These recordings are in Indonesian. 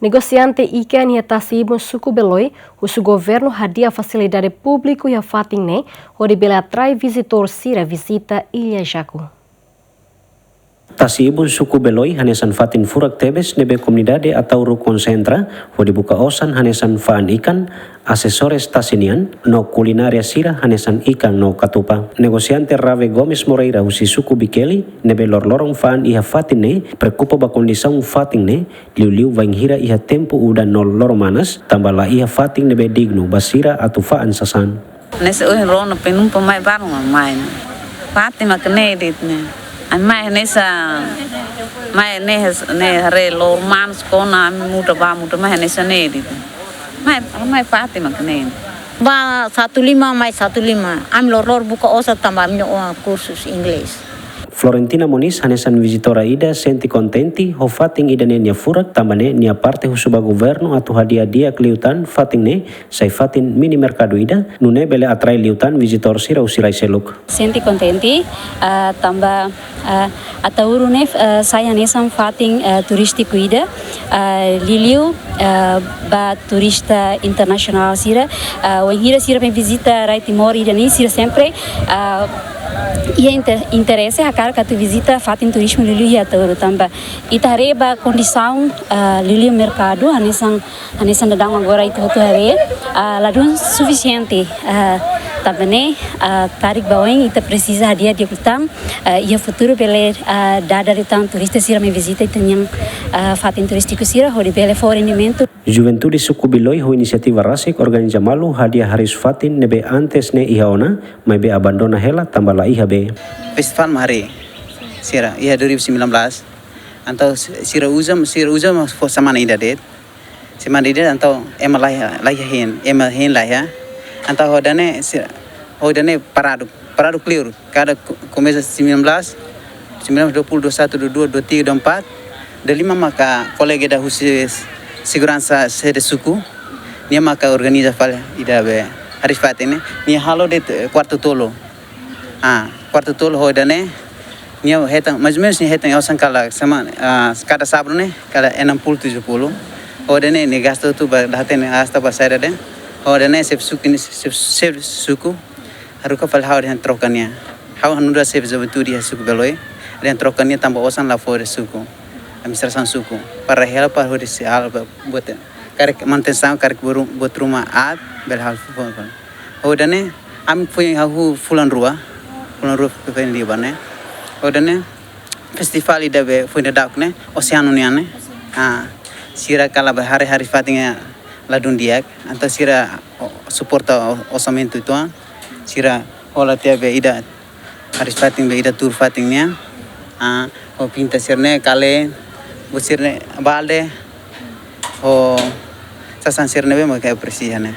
Negociante ikan e tasibo suku beloi, o governo hadia facilidade público e a fatingne, onde bela atrai visitor sira visita Ilha Jacu. Tasibo suku beloi hanesan fatin furak tebes nebe komunidade atau konsentra, onde buka osan hanesan faan ikan, asesores tasinian, no kulinaria sira hanesan ikan no katupa. Negosiante Rave Gomes Moreira usi suku Bikeli, nebe lorlorong faan iha fatin ne, preocupa ba kondisang fatin ne, liu-liu vaing hira iha tempo udan no loromanas, tambala iha fatin nebe digno basira atau faan sasan. Nesse uhin rono penum pemai barang main. Fatin makne dit ne. Mai nessa mai ne hare lorman skona muda ba muda mai nessa ne dit. Mai Fatima kene. Ba 15 mai 15. Am lor buka osa tambah kursus Inggris. Florentina Moniz hanesan visitora ida senti kontenti ho fating ida ne nia furak tambane nia parte husuba governo atau hadia dia kliutan fating ne sai fatin mini mercado ida nune bele atrai liutan visitor sira usirai seluk. Senti kontenti tambah atau urune saya hanesan fating turistik ida liliu ba turista internasional sira wahira sira pen visita Rai Timor ida ni sira sempre ia interesse a cara que tu visita fatin turismo liliu ia tahu tambah itareba condição liliu mercado hanesan dadang agora itu hari ladun suficiente também tarik bawang ita precisa dia kutam ia futuro bele dada retan turista sira me visita itanyang fatin turístico sira hori bele for rendimento. Juventude suku Biloi ho inisiativa rasik organiza malu hadiah haris fatin nebe antes ne ihaona mai be abandona hela tambala iha be. Festival mari sira iha 2019 antau sira uzam sama ida det sama ida antau emalaya hen lah antau hodane parado clear cada começa 19 20, 21, 22, 23, 24 de 5 maka kolega da husis segurança sede suku nia maka organiza fal ida be haris fatin nia halo de quarto tolo hodane nia hetang mais ou menos nia hetang osan kala sama cada sábado ne kala 60 70 hodane ne gasto tu daten hasta pasada de hodane sep suku haruka fal hau den trokania hau hanuda sep zabuturi suku beloi den trokania tambah osan la fora suku administração suku para helpar hodisi al buat karek manutenção karek buat rumah ad belhal hodane am foi hahu fulan rua pen libane hodane festival ida be foi dak ne oceano ne sira kala hari fatinga ladun diak anta sira suporta orçamento itu sira ola tiabe ida haris fating be ida tur fatingnya o pinta sirne kale busirne balde o sasan sirne be makai presisane.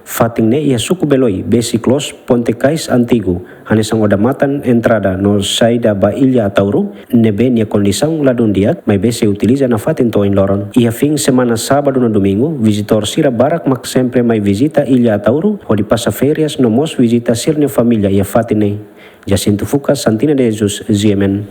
Fating ne ia suku beloi basic close Ponte Cais Antigo hanesang odamatan entrada no saida ba ilha Atauru nebe nia kondisang ladun diak mai bese utiliza na fatin to in loron ia fin semana sábado no domingo visitor sira barak mak sempre mai visita ilha Atauru o di passa férias no mos visita sirne família ia fatin ne Jacinto Fucas Santina de Jesus ZMN.